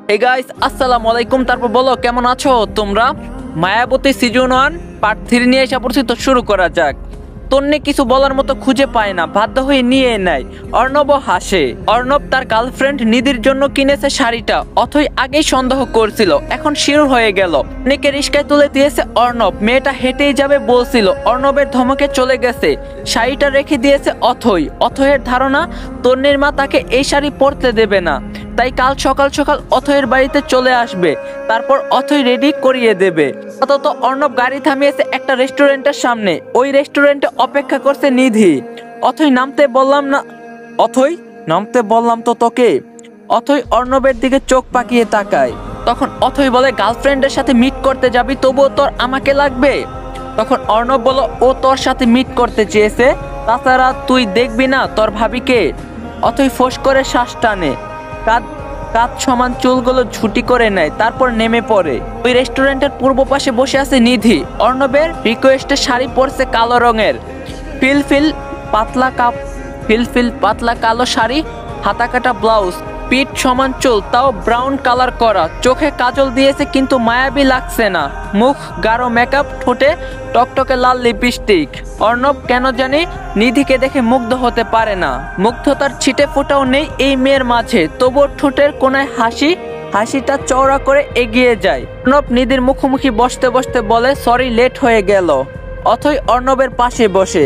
Hey guys, আসসালামু আলাইকুম। তারপর বলো, কেমন আছো তোমরা? মায়াবতী সিজন 1 পার্ট 3 নিয়ে এসে পড়ছি, তো শুরু করা যাক। তন্নি কিছু বলার মতো খুঁজে পায় না, বাধ্য হয়ে নিয়ে নেয়। অর্ণব হাসে। অর্ণব তার গার্লফ্রেন্ড নিধির জন্য কিনেছে শাড়িটা। অথই আগেই সন্দেহ করছিল, এখন শিওর হয়ে গেল। তন্নিকে রিস্কায় তুলে দিয়েছে অর্ণব। মেয়েটা হেঁটেই যাবে বলছিল, অর্ণবের ধমকে চলে গেছে। শাড়িটা রেখে দিয়েছে অথই। অথয়ের ধারণা তন্নির মা তাকে এই শাড়ি পরতে দেবে না, তাই কাল সকাল সকাল অথয়ের বাড়িতে চলে আসবে। তারপর অথই রেডি করিয়ে দেবে। অন্তত অর্ণব গাড়ি থামিয়েছে একটা রেস্টুরেন্টের সামনে। ওই রেস্টুরেন্টে অপেক্ষা করছে নিধি। অথই নামতে বললাম না, অথই নামতে বললাম তো তোকে। অথই অর্ণবের দিকে চোখ পাকিয়ে তাকায়। তখন অথই বলে, গার্লফ্রেন্ডের সাথে মিট করতে যাবি, তবুও তোর আমাকে লাগবে? তখন অর্ণব বলল, ও তোর সাথে মিট করতে চেয়েছে, তাছাড়া তুই দেখবি না তোর ভাবিকে? অথই ফোঁস করে শ্বাস টানে, কাঁধ কাঁধ সমান চুলগুলো ঝুটি করে নেয়, তারপর নেমে পড়ে। ওই রেস্টুরেন্টের পূর্ব পাশে বসে আছে নিধি। অর্ণবের রিকোয়েস্টে শাড়ি পরছে কালো রঙের, ফিলফিল পাতলা কালো শাড়ি, হাতা কাটা ব্লাউজ, পিঠ সমান চুল, তাও ব্রাউন কালার করা। চোখে কাজল দিয়েছে কিন্তু মায়াবী লাগছে না। মুখ গাঢ় মেকআপ, ঠোঁটে টকটকে লাল লিপস্টিক। অর্ণব কেন জানি নিধিকে দেখে মুগ্ধ হতে পারে না। মুগ্ধতার ছিটে ফোঁটাও নেই এই মেয়ের মাঝে। তবুও ঠোঁটের কোনায় হাসিটা চওড়া করে এগিয়ে যায়। অর্ণব নিধির মুখোমুখি বসতে বসতে বলে, সরি লেট হয়ে গেল। অথই অর্ণবের পাশে বসে।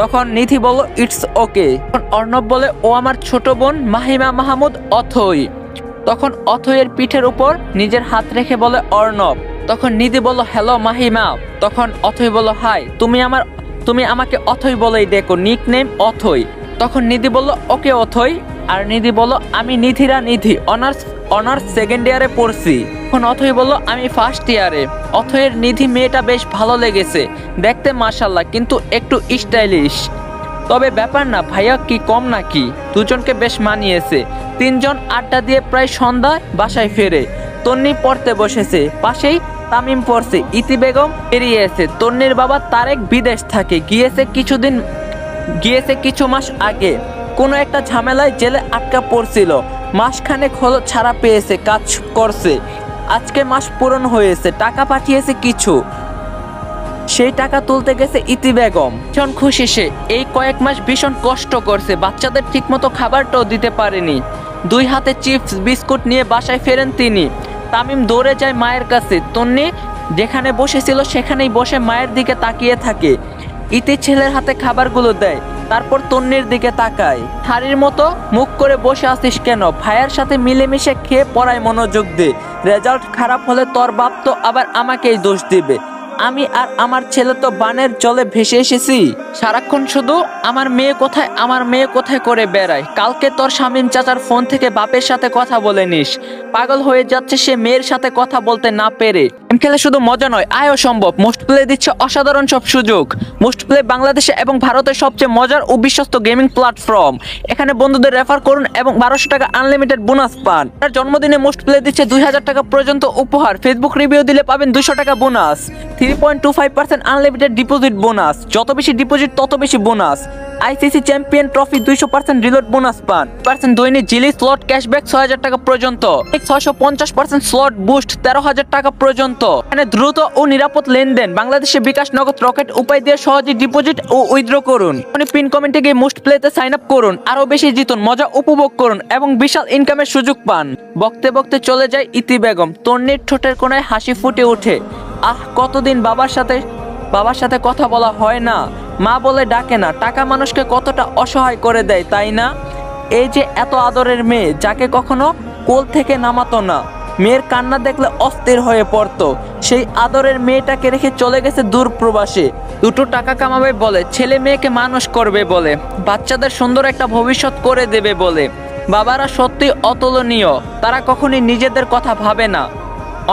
তখন নিধি বলল, ইটস ওকে। তখন অর্ণব বলে, ও আমার ছোট বোন মাহিমা মাহমুদ অথই। তখন অথইয়ের পিঠের উপর নিজের হাত রেখে বলে অর্ণব। তখন নিধি বলল, হ্যালো মাহিমা। তখন অথই বলল, হাই। তুমি আমাকে অথই বলেই ডেকো, নিক নেম অথই। তখন নিধি বলল, ওকে অথই। আর নিধি বলল, আমি নিধি অনার্স সেকেন্ড ইয়ারে পড়ছি। তখন অথই বলল, আমি ফার্স্ট ইয়ারে। অথয়ের নিধি মেয়েটা বেশ ভালো লেগেছে, দেখতে মাশাল্লাহ, কিন্তু একটু স্টাইলিশ। তবে ব্যাপার না, ভাইয়া কি কম নাকি? দুজনকে বেশ মানিয়েছে। তিনজন আড্ডা দিয়ে প্রায় সন্ধ্যায় বাসায় ফেরে। তন্নি পড়তে বসেছে, পাশেই তামিম পড়ছে। ইতি বেগম বেরিয়েছে। তন্নির বাবা তারেক বিদেশ থাকে, গিয়েছে কিছু মাস আগে। কোনো একটা ঝামেলায় জেলে আটকা পড়ছিল। মাসখানেক হলো ছাড়া পেয়েছে, কাজ করছে। আজকে মাস পূরণ হয়েছে, টাকা পাঠিয়েছে কিছু। সেই টাকা তুলতে গেছে ইতি বেগম। ভীষণ খুশি সে। এই কয়েক মাস ভীষণ কষ্ট করছে, বাচ্চাদের ঠিকমতো খাবারটাও দিতে পারেনি। দুই হাতে চিপস বিস্কুট নিয়ে বাসায় ফেরেন তিনি। তামিম দৌড়ে যায় মায়ের কাছে। তন্নি যেখানে বসেছিল সেখানেই বসে মায়ের দিকে তাকিয়ে থাকে। ইতি ছেলের হাতে খাবারগুলো দেয়, তারপর তন্নির দিকে তাকায়। হাড়ির মতো মুখ করে বসে আছিস কেন? ভাইয়ের সাথে মিলেমিশে খেয়ে পড়ায় মনোযোগ দে। রেজাল্ট খারাপ হলে তোর বাপ তো আবার আমাকেই দোষ দিবে। আমি আর আমার ছেলে তো বানের জলে ভেসে এসেছি। সারাক্ষণ শুধু আমার মেয়ে কোথায় করে বেড়ায়। কালকে তোর শামীম চাচার ফোন থেকে বাপের সাথে কথা বলে নিস। পাগল হয়ে যাচ্ছে সে মেয়ের সাথে কথা বলতে না পেরে। গেম খেলে শুধু মজা নয়, আয়ও সম্ভব। মোস্ট প্লে দিচ্ছে অসাধারণ সব সুযোগ। মোস্ট প্লে বাংলাদেশে এবং ভারতের সবচেয়ে মজার ও বিশ্বস্ত গেমিং প্ল্যাটফর্ম। এখানে বন্ধুদের রেফার করুন এবং 1200 টাকা আনলিমিটেড বোনাস পান। তার জন্মদিনে মোস্ট প্লে দিচ্ছে 2000 টাকা পর্যন্ত উপহার। ফেসবুক রিভিউ দিলে পাবেন 200 টাকা বোনাস। 3.25% unlimited deposit bonus. যত বেশি ডিপোজিট তত বেশি bonus. ICC champion trophy 200% reload bonus পান। দৈনিক জিলি স্লট ক্যাশব্যাক 6000 টাকা পর্যন্ত। 650% স্লট বুস্ট 13000 টাকা পর্যন্ত। এখানে দ্রুত ও নিরাপদ লেনদেন। বাংলাদেশে বিকাশ, নগদ, রকেট উপায় দিয়ে সহজে ডিপোজিট ও উইথড্র করুন। পিন কমেন্টে গিয়ে মোস্ট প্লেতে সাইন আপ করুন। আরো বেশি জিতুন, মজা উপভোগ করুন এবং বিশাল ইনকামের সুযোগ পান। বকতে বকতে চলে যায় ইতি বেগম। তন্নির ঠোঁটের কোণায় হাসি ফুটে ওঠে। কতদিন বাবার সাথে কথা বলা হয় না। মা বলে ডাকে না। টাকা মানুষকে কতটা অসহায় করে দেয়, তাই না? এই যে এত আদরের মেয়ে, যাকে কখনো কোল থেকে নামাতো না। মেয়ের কান্না দেখলে অস্থির হয়ে পড়তো। সেই আদরের মেয়েটাকে রেখে চলে গেছে দূর প্রবাসে। দুটো টাকা কামাবে বলে, ছেলে মেয়েকে মানুষ করবে বলে, বাচ্চাদের সুন্দর একটা ভবিষ্যৎ করে দেবে বলে। বাবারা সত্যি অতুলনীয়, তারা কখনই নিজেদের কথা ভাবে না।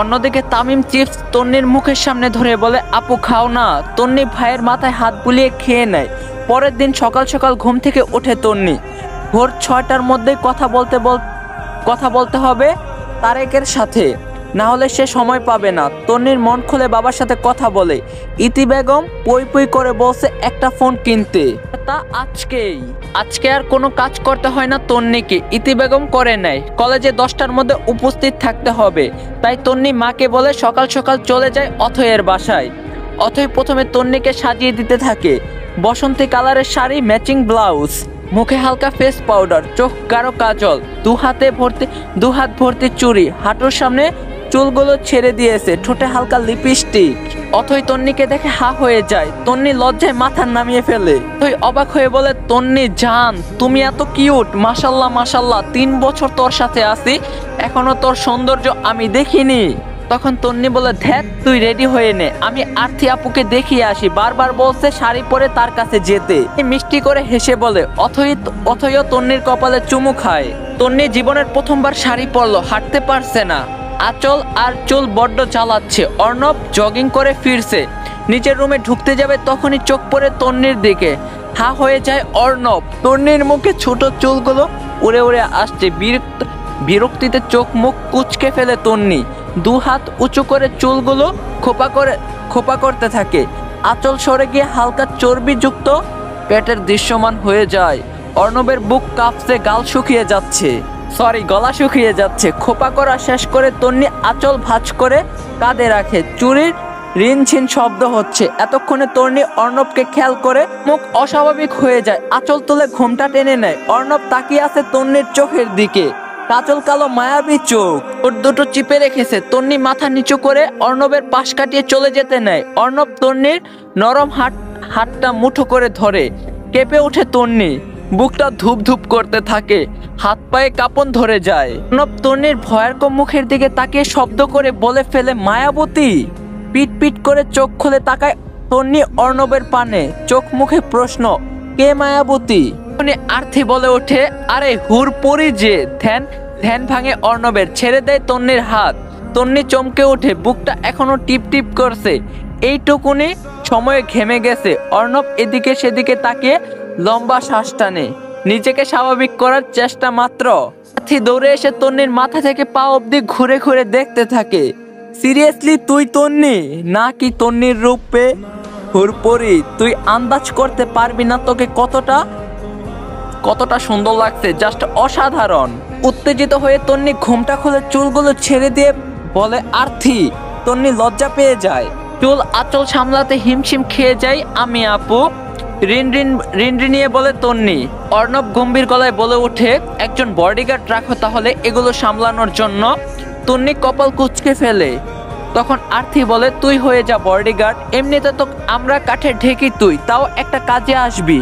অন্যদিকে তামিম চিপস তন্নির মুখের সামনে ধরে বলে, আপু খাও না। তন্নি ভাইয়ের মাথায় হাত বুলিয়ে খেয়ে নেয়। পরের দিন সকাল সকাল ঘুম থেকে ওঠে তন্নি। ভোর 6টার মধ্যেই কথা বলতে হবে তারেকের সাথে। না হলে সে সময় পাবে না। তন্নির মন খুলে বাবার সাথে কথা বলে। ইতি বেগম পই পই করে বলছে একটা ফোন কিনতে, তা আজকে আর কোনো কাজ করতে হয় না তন্নিকে। ইতি বেগম করে নেয়। কলেজে 10টার মধ্যে উপস্থিত থাকতে হবে, তাই তন্নি মাকে বলে সকাল সকাল চলে যায় অথয়ের বাসায়। অথই প্রথমে তন্নিকে সাজিয়ে দিতে থাকে। বসন্তী কালারের শাড়ি, ম্যাচিং ব্লাউজ, মুখে হালকা ফেস পাউডার, চোখ গাঢ় কাজল, দু হাত ভর্তি চুড়ি, হাঁটুর সামনে চুলগুলো ছেড়ে দিয়েছে, ঠোঁটে হালকা লিপস্টিক। অথই তন্নিকে দেখে হা হয়ে যায়। তন্নি লজ্জায় মাথা নামিয়ে ফেলে। অথই অবাক হয়ে বলে, তন্নি জান, তুমি এত কিউট, মাশাল্লাহ মাশাল্লাহ, 3 বছর তোর সাথে আছি, এখনো তোর সৌন্দর্য আমি দেখিনি। তখন তন্নি বলে, ধ্যাত, তুই রেডি হয়ে নে, আমি আরতি আপুকে দেখিয়ে আসি, বারবার বলছে শাড়ি পরে তার কাছে যেতে। মিষ্টি করে হেসে বলে। অথইও তন্নির কপালে চুমু খায়। তন্নি জীবনের প্রথমবার শাড়ি পরলো, হাঁটতে পারছে না, আঁচল আর চুল বড্ড জ্বালাচ্ছে। অর্ণব জগিং করে ফিরছে, নিচের রুমে ঢুকতে যাবে, তখনই চোখ পড়ে তন্নির দিকে। হা হয়ে যায় অর্ণব। তন্নির মুখে ছোট চুলগুলো উড়ে উড়ে আসছে। বিরক্তিতে চোখ মুখ কুঁচকে ফেলে তন্নি। 2 হাত উঁচু করে চুলগুলো খোপা করতে থাকে। আঁচল সরে গিয়ে হালকা চর্বিযুক্ত পেটের দৃশ্যমান হয়ে যায়। অর্ণবের বুক কাঁপছে, গলা শুকিয়ে যাচ্ছে। খোপা করা শেষ করে তন্নি আঁচল ভাঁজ করে কাঁধে রাখে। চুরির রিনঝিন শব্দ হচ্ছে। এতক্ষণে তন্নি অর্ণবকে খেয়াল করে মুখ অস্বাভাবিক হয়ে যায়। আঁচল তুলে ঘোমটা টেনে নেয়। অর্ণব তাকিয়ে আছে তন্নির চোখের দিকে, কাজল কালো মায়াবী চোখ, ওর দুটো চিপে রেখেছে। তন্নি মাথা নিচু করে অর্ণবের পাশ কাটিয়ে চলে যেতে নেয়। অর্ণব তন্নির নরম হাতটা মুঠো করে ধরে। কেঁপে ওঠে তন্নি, বুকটা ধূপ ধূপ করতে থাকে, হাত পায়ে কাঁপন ধরে যায়। অর্ণব তন্নির ভয়ার্ক মুখের দিকে তাকিয়ে শব্দ করে বলে ফেলে, মায়াবতী। পিট পিট করে চোখ খুলে তাকায় তন্নি অর্ণবের পানে, চোখ মুখে প্রশ্ন, কে মায়াবতী? আরতি বলে ওঠে, আরে হুরপরি যে। ধ্যান ভাঙে অর্ণবের, ছেড়ে দেয় তন্নির হাত। তন্নি চমকে ওঠে, বুকটা এখনো টিপ টিপ করছে। এইটুকুনি সময়ে ঘেমে গেছে। অর্ণব এদিকে সেদিকে তাকিয়ে লম্বা শ্বাস টানে, নিজেকে স্বাভাবিক করার চেষ্টা মাত্র। আরতি দৌড়ে এসে তন্নির মাথা থেকে পা অবধি ঘুরে ঘুরে দেখতে থাকে। সিরিয়াসলি তুই তন্নি? নাকি তন্নির রূপে হুরপরি? তুই আন্দাজ করতে পারবি না তোকে কতটা সুন্দর লাগছে, জাস্ট অসাধারণ। উত্তেজিত হয়ে তন্নি ঘোমটা খুলে চুলগুলো ছেড়ে দিয়ে বলে, আরতি। তন্নি লজ্জা পেয়ে যায়, চুল আঁচল সামলাতে হিমশিম খেয়ে যায়। আমি আপু। রিনরিনিয়ে বলে তন্নি। অর্ণব গম্ভীর গলায় বলে ওঠে, একজন বডিগার্ড রাখো তাহলে এগুলো সামলানোর জন্য। তন্নি কপাল কুঁচকে ফেলে। তখন আরতি বলে, তুই হয়ে যা বডিগার্ড, এমনিতে তো আমরা কাঠের ঢেকি, তুই তাও একটা কাজে আসবি।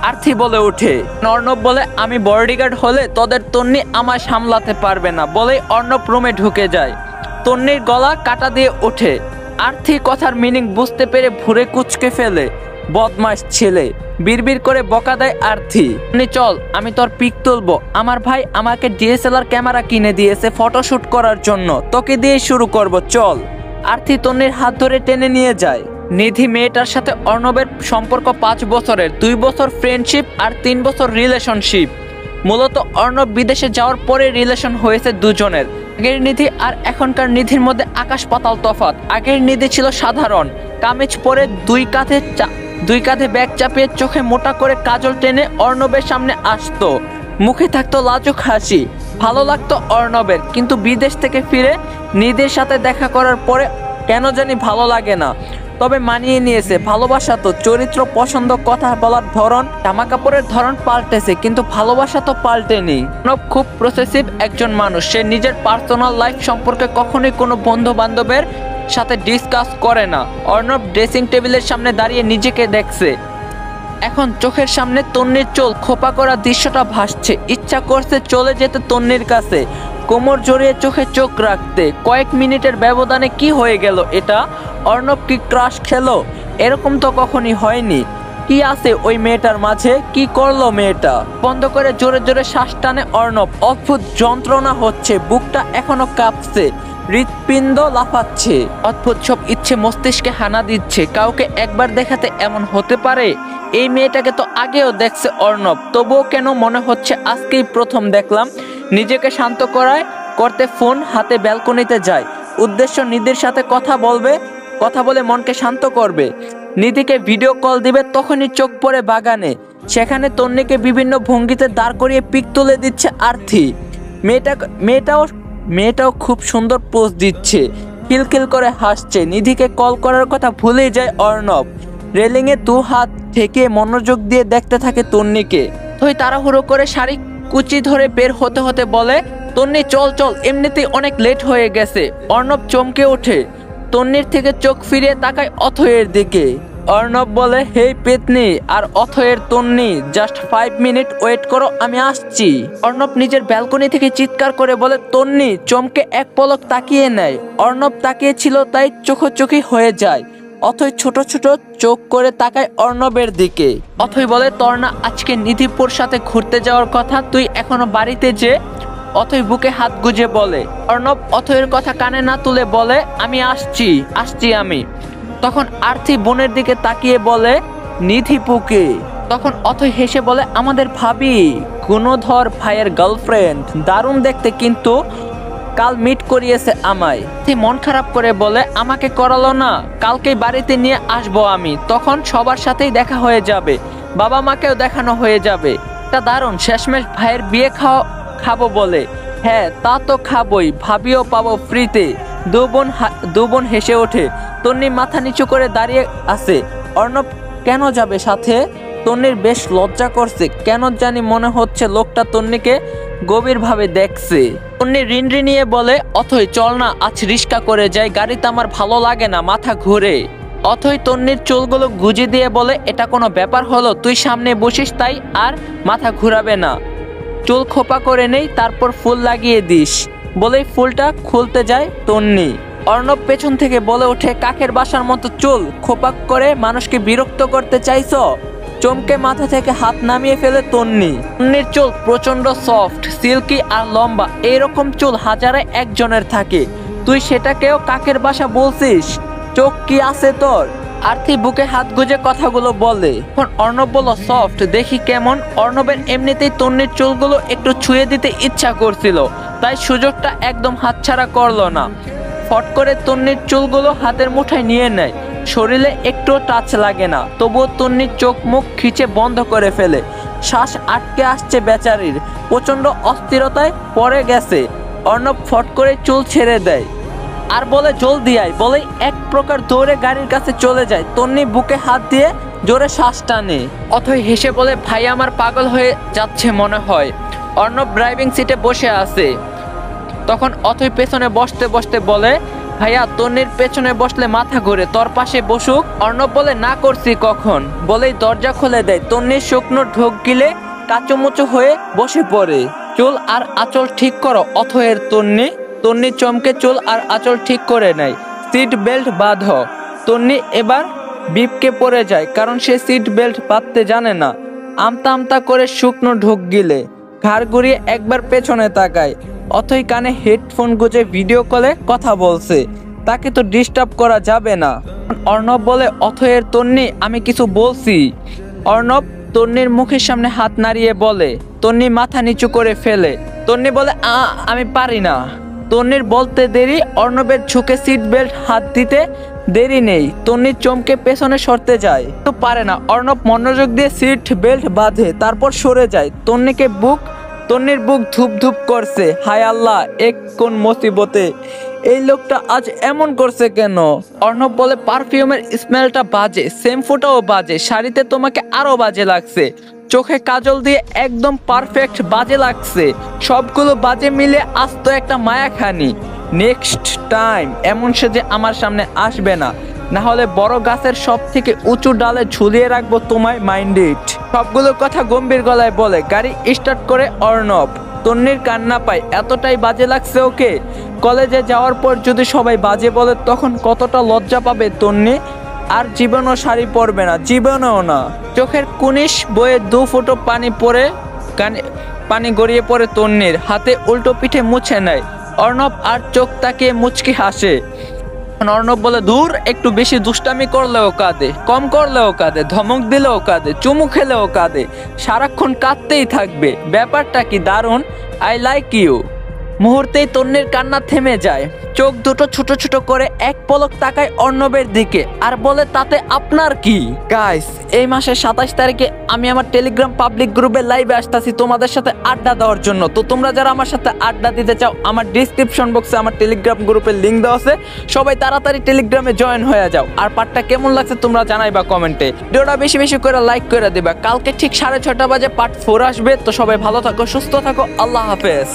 আরতি বলে ওঠে। অর্ণব বলে, আমি বডিগার্ড হলে তোদের তন্নি আমায় সামলাতে পারবে না, বলে অর্ণব রুমে ঢুকে যায়। তন্নির গলা কাটা দিয়ে ওঠে। আরতি কথার মিনিং বুঝতে পেরে ভুরে কুঁচকে ফেলে। বদমাশ ছেলে, বিড়বিড় করে বকা দেয় আরতি। চল, আমি তোর পিক তুলবো। আমার ভাই আমাকে ডিএসএলআর ক্যামেরা কিনে দিয়েছে ফটোশুট করার জন্য, তোকে দিয়ে শুরু করব, চল। আরতি তন্নির হাত ধরে টেনে নিয়ে যায়। নিধি মেয়েটার সাথে অর্ণবের সম্পর্ক 5 বছরের, 2 বছর ফ্রেন্ডশিপ আর 3 বছর রিলেশনশিপ। মূলত অর্ণব বিদেশে যাওয়ার পরে রিলেশন হয়েছে দুজনের। আগের নিধি আর এখনকার নিধির মধ্যে আকাশ পাতাল তফাৎ। আগের নিধি ছিল সাধারণ, কামিজ পরে দুই কাঁধে ব্যাগ চাপিয়ে চোখে মোটা করে কাজল টেনে অর্ণবের সামনে আসতো। মুখে থাকতো লাজুক হাসি। ভালো লাগতো অর্ণবের, কিন্তু বিদেশ থেকে ফিরে নিধির সাথে দেখা করার পরে কেন জানি ভালো লাগে না। তবে মানিয়ে নিয়েছে। ভালোবাসা তো চরিত্র, পছন্দ, কথা বলার ধরন, জামা কাপড়ের ধরন পাল্টেছে, কিন্তু ভালোবাসা তো পাল্টেনি। অর্ণব খুব প্রসেসিভ একজন মানুষ। সে নিজের পার্সোনাল লাইফ সম্পর্কে কখনোই কোনো বন্ধু বান্ধবের সাথে ডিসকাস করে না। অর্ণব ড্রেসিং টেবিলের সামনে দাঁড়িয়ে নিজেকে দেখছে। এখন চোখের সামনে তন্নির চুল খোপা করা দৃশ্যটা ভাসছে। ইচ্ছা করছে চলে যেতে তন্নির কাছে, কোমর জড়িয়ে চোখে চোখ রাখতে। কয়েক মিনিটের ব্যবধানে কি হয়ে গেল এটা? অর্ণব কি ক্রাশ খেলো? এরকম তো কখনই হয়নি। কি আছে ওই মেয়েটার মাঝে? কি করলো মেয়েটা? বন্ধ করে জোরে জোরে শ্বাস টানে অর্ণব। অদ্ভুত যন্ত্রণা হচ্ছে, বুকটা এখনো কাঁপছে, হৃৎপিণ্ড লাফাচ্ছে। অদ্ভুত সব ইচ্ছে মস্তিষ্কে হানা দিচ্ছে। কাউকে একবার দেখাতে এমন হতে পারে? এই মেয়েটাকে তো আগেও দেখছে অর্ণব, তবুও কেন মনে হচ্ছে আজকেই প্রথম দেখলাম। নিজেকে শান্ত করতে ফোন হাতে ব্যালকনিতে যায়। উদ্দেশ্য নিধির সাথে কথা বলবে, কথা বলে মনকে শান্ত করবে। নিধিকে ভিডিও কল দিবে, তখনই চোখ পড়ে বাগানে। সেখানে তন্নিকে বিভিন্ন ভঙ্গিতে দাঁড় করিয়ে পিক তুলে দিচ্ছে আরতি। মেয়েটাও খুব সুন্দর পোজ দিচ্ছে, খিলখিল করে হাসছে। নিধিকে কল করার কথা ভুলেই যায় অর্ণব। রেলিংয়ে দু হাত ঠেকে মনোযোগ দিয়ে দেখতে থাকে তন্নিকে। তুই তাড়াহুড়ো করে শাড়ি কুচি ধরে বের হতে হতে বলে, তন্নি চল চল, এমনিতেই অনেক লেট হয়ে গেছে। অর্ণব চমকে ওঠে, তন্নির থেকে চোখ ফিরিয়ে তাকায় অথয়ের দিকে। অর্ণব বলে, হেই পেতনি আর অথয়ের তন্নি, জাস্ট 5 মিনিট ওয়েট করো, আমি আসছি। অর্ণব নিজের ব্যালকনি থেকে চিৎকার করে বলে, তন্নি চমকে এক পলক তাকিয়ে নেয়। অর্ণব তাকিয়েছিল তাই চোখোচোখি হয়ে যায়। অথই ছোট ছোট চোখ করে তাকায় অর্ণবের দিকে। অথই বলে, তোর না আজকে নিধিপুর সাথে ঘুরতে যাওয়ার কথা, তুই এখনো বাড়িতে যে? অথই বুকে হাত গুজে বলে। অর্ণব অথইয়ের কথা কানে না তুলে বলে, আমি আসছি আমি। তখন আরতি বোনের দিকে তাকিয়ে বলে, নিধিপুকে। তখন অথই হেসে বলে, আমাদের ভাবি, গুণধর ভাইয়ের গার্লফ্রেন্ড, দারুণ দেখতে, কিন্তু কাল মিট করিয়েছে আমায়। মন খারাপ করে বলে, আমাকে করালো না, কালকেই বাড়িতে নিয়ে আসবো আমি, তখন সবার সাথেই দেখা হয়ে যাবে, বাবা মাকেও দেখানো হয়ে যাবে। তা দারুণ, শেষমেশ ভাইয়ের বিয়ে খাবো বলে। হ্যাঁ তা তো খাবোই, ভাবিও পাবো ফ্রিতে। দু বোন হেসে ওঠে। তন্নি মাথা নিচু করে দাঁড়িয়ে আছে। অর্ণব কেন যাবে সাথে? তন্নির বেশ লজ্জা করছে, কেন জানি মনে হচ্ছে লোকটা তন্নিকে গভীরভাবে দেখছে। তন্নি রিনরিনিয়ে বলে, অথই চল না, আজ রিস্কা করে যাই, গাড়িতে আমার ভালো লাগে না, মাথা ঘুরে। অথই তন্নির চুলগুলো গুজে দিয়ে বলে, এটা কোনো ব্যাপার হলো, তুই সামনে বসিস তাই আর মাথা ঘুরাবে না। চুল খোপা করে নেই, তারপর ফুল লাগিয়ে দিস। বলেই ফুলটা খুলতে যায় তন্নি। অর্ণব পেছন থেকে বলে ওঠে, কাকের বাসার মতো চুল খোপা করে মানুষকে বিরক্ত করতে চাইছো? চমকে মাথা থেকে হাত নামিয়ে ফেলে তন্নি। তন্নির চুল প্রচন্ড সফট, সিল্কি আর লম্বা। এইরকম চুল হাজারে একজনের থাকে, তুই সেটাকেও কাকের বাসা বলছিস? চোখ কি আছে তোর? আরতি বুকে হাত গুজে কথাগুলো বলে। এখন অর্ণব বলল, সফট দেখি কেমন? অর্ণবের এমনিতেই তন্নির চুলগুলো একটু ছুঁয়ে দিতে ইচ্ছা করছিল, তাই সুযোগটা একদম হাতছাড়া করলো না। ফট করে তন্নির চুলগুলো হাতের মুঠায় নিয়ে নেয়। শরীরে একটু টাচ লাগে না, তবুও তন্নির চোখ মুখ খিচে বন্ধ করে ফেলে। শ্বাস আটকে আসছে বেচারির, প্রচন্ড অস্থিরতায় পড়ে গেছে। অর্ণব ফট করে চুল ছেড়ে দেয় আর বলে, জলদি আয়। বলেই এক প্রকার দৌড়ে গাড়ির কাছে চলে যায়। তন্নি বুকে হাত দিয়ে জোরে শ্বাস টানে। অথই হেসে বলে, ভাই আমার পাগল হয়ে যাচ্ছে মনে হয়। অর্ণব ড্রাইভিং সিটে বসে আছে। তখন অথই পেছনে বসতে বসতে বলে, ভাইয়া তন্নির পেছনে বসলে মাথা ঘুরে, তোর পাশে বসুক। অর্ণব বলে, না করছি কখন। বলেই দরজা খুলে দেয়। তন্নির শুকনো ঢোক গিলে কাচুমুচু হয়ে বসে পড়ে। চুল আর আঁচল ঠিক করো অথয়ের তন্নি চমকে চুল আর আঁচল ঠিক করে নেয়। সিট বেল্ট বাঁধো। তন্নি এবার বিপকে পড়ে যায়, কারণ সে সিট বেল্ট বাঁধতে জানে না। আমতা আমতা করে শুকনো ঢোক গিলে ঘাড় ঘুরিয়ে একবার পেছনে তাকায়। অথই কানে হেডফোন গুজে ভিডিও কলে কথা বলছে, তাকে তো ডিস্টার্ব করা যাবে না। অর্ণব বলে, অথয়ের তন্নি আমি কিছু বলছি। অর্ণব তন্নির মুখের সামনে হাত নাড়িয়ে বলে। তন্নি মাথা নিচু করে ফেলে। তন্নি বলে, আমি পারি না। তন্নির বলতে দেরি, অর্ণবের ঝুঁকে সিট বেল্ট হাত দিতে দেরি নেই। তন্নি চমকে পেছনে সরতে যায়, তো পারে না। অর্ণব মনোযোগ দিয়ে সিট বেল্ট বাঁধে, তারপর সরে যায়। তন্নির বুক ধুপ ধুপ করছে। হায় আল্লাহ, এক কোন মুসিবতে এই লোকটা আজ এমন করছে কেন? অর্ণব বলে, পারফিউমের স্মেলটা বাজে, শ্যাম্পুটাও বাজে, শাড়িতে তোমাকে আরো বাজে লাগছে, চোখে কাজল দিয়ে একদম পারফেক্ট বাজে লাগছে। সবগুলো বাজে মিলে আস্ত একটা মায়াখানি। নেক্সট টাইম এমন সেজে আমার সামনে আসবে না, না হলে বড় গাছের সব থেকে উঁচু ডালে ঝুলিয়ে রাখবো তোমায়, মাইন্ডেড। সবগুলো কথা গম্ভীর গলায় বলে গাড়ি স্টার্ট করে অর্ণব। তন্নির কান্না পায়, এতটাই বাজে লাগছে ওকে। কলেজে যাওয়ার পর যদি সবাই বাজে বলে তখন কতটা লজ্জা পাবে তন্নি। আর জীবনও শাড়ি পরবে না, জীবনেও না। চোখের কুনিশ বয়ে 2 ফোঁটা পানি গড়িয়ে পড়ে তন্নির হাতে, উল্টো পিঠে মুছে নেয়। অর্ণব আর চোখ তাকিয়ে মুচকি হাসে। অর্ণব বলে, দূর, একটু বেশি দুষ্টামি করলেও কাঁদে, কম করলেও কাঁদে, ধমক দিলেও কাঁদে, চুমু খেলেও কাঁদে, সারাক্ষণ কাঁদতেই থাকবে। ব্যাপারটা কি দারুণ, আই লাইক ইউ। মুহূর্তেই তন্নির কান্না থেমে যায়, চোখ দুটো ছোট ছোট করে এক পলক তাকায় অর্ণবের দিকে আর বলে, তাতে আপনার কি? গাইস, এই মাসের 27 তারিখে আমি আমার টেলিগ্রাম পাবলিক গ্রুপে লাইভে আসতেছি তোমাদের সাথে আড্ডা দেওয়ার জন্য। তো তোমরা যারা আমার সাথে আড্ডা দিতে চাও, আমার ডিসক্রিপশন বক্সে আমার টেলিগ্রাম গ্রুপের লিঙ্ক দেওয়া আছে, সবাই তাড়াতাড়ি টেলিগ্রামে জয়েন হয়ে যাও। আর পার্টটা কেমন লাগছে তোমরা জানাইবা কমেন্টে। ভিডিওটা বেশি বেশি করে লাইক করে দিবা। কালকে ঠিক 6:30 বাজে পার্ট 4 আসবে। তো সবাই ভালো থাকো, সুস্থ থাকো, আল্লাহ হাফেজ।